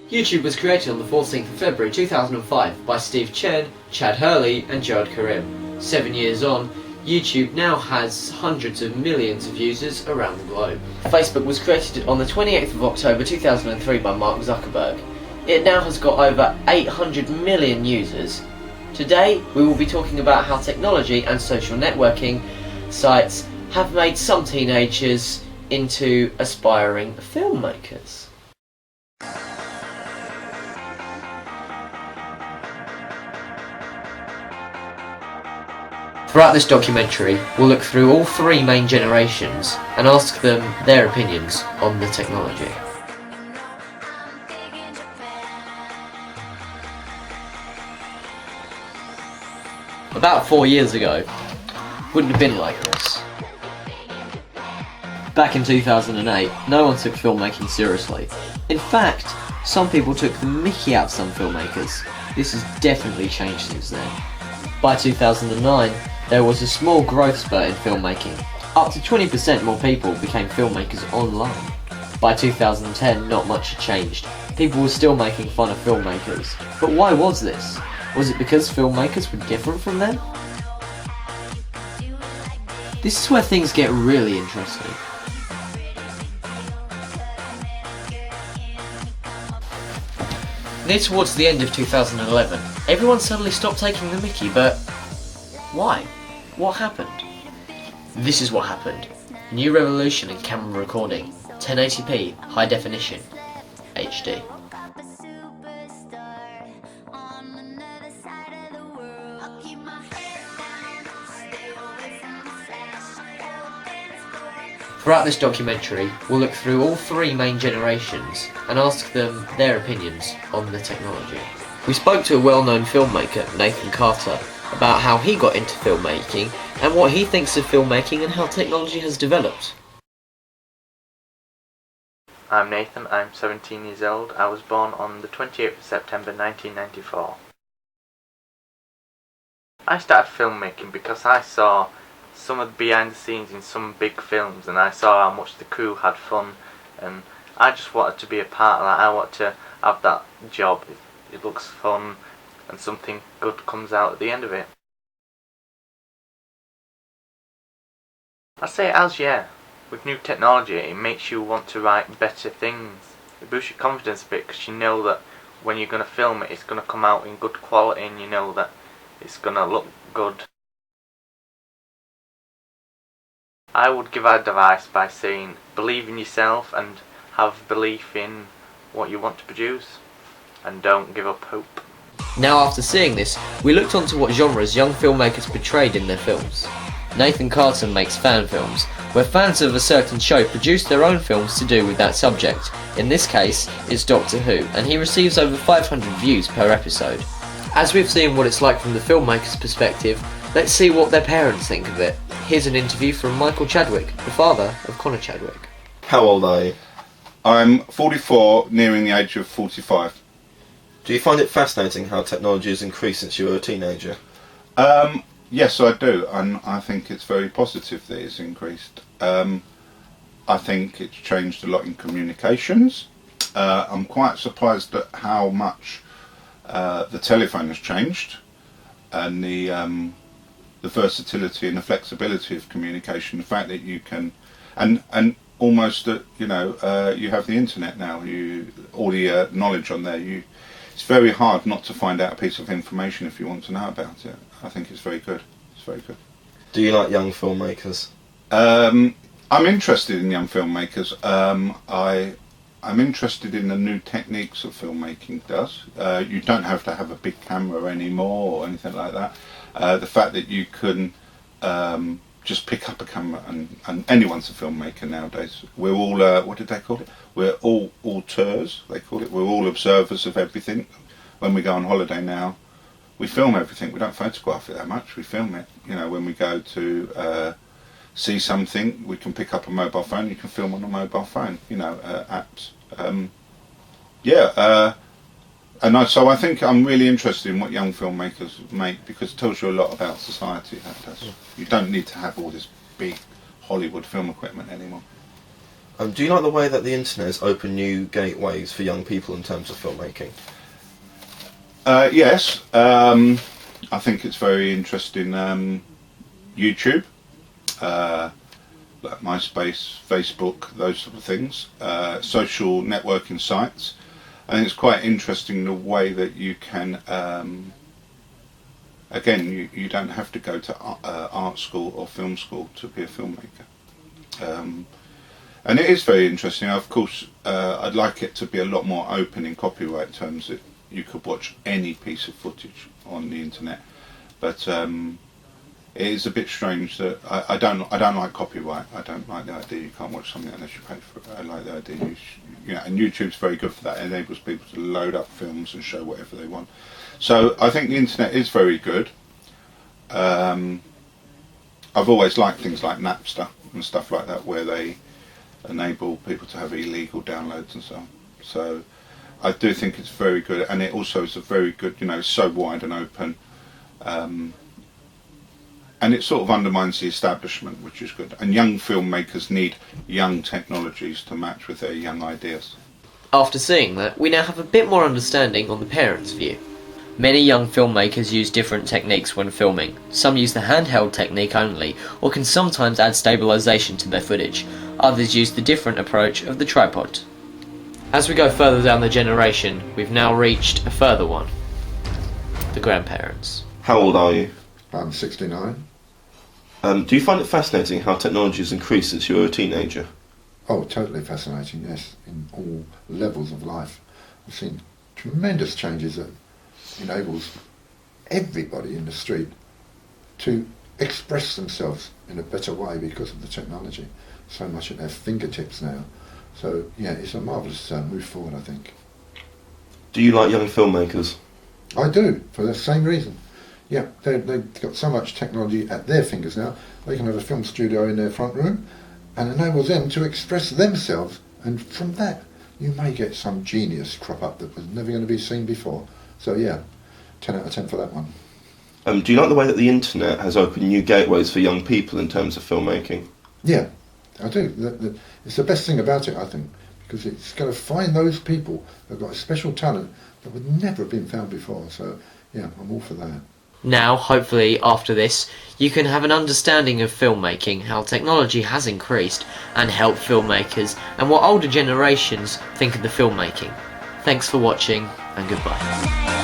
YouTube was created on the 14th of February 2005 by Steve Chen, Chad Hurley and Jared Karim. 7 years on, YouTube now has hundreds of millions of users around the globe. Facebook was created on the 28th of October 2003 by Mark Zuckerberg. It now has got over 800 million users. Today, we will be talking about how technology and social networking sites have made some teenagers into aspiring filmmakers. Throughout this documentary, we'll look through all three main generations and ask them their opinions on the technology. About 4 years ago, wouldn't have been like this. Back in 2008, no one took filmmaking seriously. In fact, some people took the mickey out of some filmmakers. This has definitely changed since then. By 2009, there was a small growth spurt in filmmaking. Up to 20% more people became filmmakers online. By 2010, not much had changed. People were still making fun of filmmakers. But why was this? Was it because filmmakers were different from them? This is where things get really interesting. Near towards the end of 2011, everyone suddenly stopped taking the mickey, but why? What happened? This is what happened. New revolution in camera recording. 1080p, high definition, HD. Throughout this documentary, we'll look through all three main generations and ask them their opinions on the technology. We spoke to a well-known filmmaker, Nathan Carter, about how he got into filmmaking and what he thinks of filmmaking and how technology has developed. I'm Nathan, I'm 17 years old. I was born on the 28th of September 1994. I started filmmaking because I saw some of the behind the scenes in some big films and I saw how much the crew had fun and I just wanted to be a part of that. I wanted to have that job. It looks fun and something good comes out at the end of it. I'd say it has, yeah. With new technology it makes you want to write better things. It boosts your confidence a bit because you know that when you're going to film it, it's going to come out in good quality and you know that it's going to look good. I would give advice by saying believe in yourself and have belief in what you want to produce and don't give up hope. Now after seeing this, we looked onto what genres young filmmakers portrayed in their films. Nathan Carter makes fan films, where fans of a certain show produce their own films to do with that subject. In this case, it's Doctor Who, and he receives over 500 views per episode. As we've seen what it's like from the filmmaker's perspective, let's see what their parents think of it. Here's an interview from Michael Chadwick, the father of Connor Chadwick. How old are you? I'm 44, nearing the age of 45. Do you find it fascinating how technology has increased since you were a teenager? Yes, I do, and I think it's very positive that it's increased. I think it's changed a lot in communications. I'm quite surprised at how much the telephone has changed, and the versatility and the flexibility of communication. The fact that you can, and almost that you have the internet now. All the knowledge on there. It's very hard not to find out a piece of information if you want to know about it. I think it's very good. It's very good. Do you like young filmmakers? I'm interested in young filmmakers. I'm interested in the new techniques that filmmaking does. You don't have to have a big camera anymore or anything like that. The fact that you can just pick up a camera and anyone's a filmmaker nowadays. We're all, what did they call it? We're all auteurs, they call it. We're all observers of everything. When we go on holiday now, we film everything. We don't photograph it that much, we film it. When we go to see something, we can pick up a mobile phone, you can film on a mobile phone, apps. So I think I'm really interested in what young filmmakers make because it tells you a lot about society, that does. You don't need to have all this big Hollywood film equipment anymore. Do you like the way that the internet has opened new gateways for young people in terms of filmmaking? Yes, I think it's very interesting. YouTube, like MySpace, Facebook, those sort of things, social networking sites. I think it's quite interesting the way that you can, again, you don't have to go to art school or film school to be a filmmaker. And it is very interesting. Of course, I'd like it to be a lot more open in copyright terms, that you could watch any piece of footage on the internet. But it is a bit strange that I don't like copyright. I don't like the idea you can't watch something unless you pay for it. I like the idea and YouTube's very good for that. It enables people to load up films and show whatever they want. So I think the internet is very good. I've always liked things like Napster and stuff like that, where they enable people to have illegal downloads and so on. So I do think it's very good, and it also is a very good, it's so wide and open. And it sort of undermines the establishment, which is good. And young filmmakers need young technologies to match with their young ideas. After seeing that, we now have a bit more understanding on the parents' view. Many young filmmakers use different techniques when filming. Some use the handheld technique only, or can sometimes add stabilisation to their footage. Others use the different approach of the tripod. As we go further down the generation, we've now reached a further one. The grandparents. How old are you? I'm 69. Do you find it fascinating how technology has increased since you were a teenager? Oh, totally fascinating, yes, in all levels of life. I've seen tremendous changes that enables everybody in the street to express themselves in a better way because of the technology. So much at their fingertips now. So, yeah, it's a marvellous move forward, I think. Do you like young filmmakers? I do, for the same reason. Yeah, they've got so much technology at their fingers now. They can have a film studio in their front room and enable them to express themselves, and from that you may get some genius crop up that was never going to be seen before. So yeah, 10 out of 10 for that one. Do you like the way that the internet has opened new gateways for young people in terms of filmmaking? Yeah, I do. It's the best thing about it, I think, because it's going to find those people that have got a special talent that would never have been found before. So yeah, I'm all for that. Now, hopefully, after this, you can have an understanding of filmmaking, how technology has increased, and help filmmakers, and what older generations think of the filmmaking. Thanks for watching, and goodbye.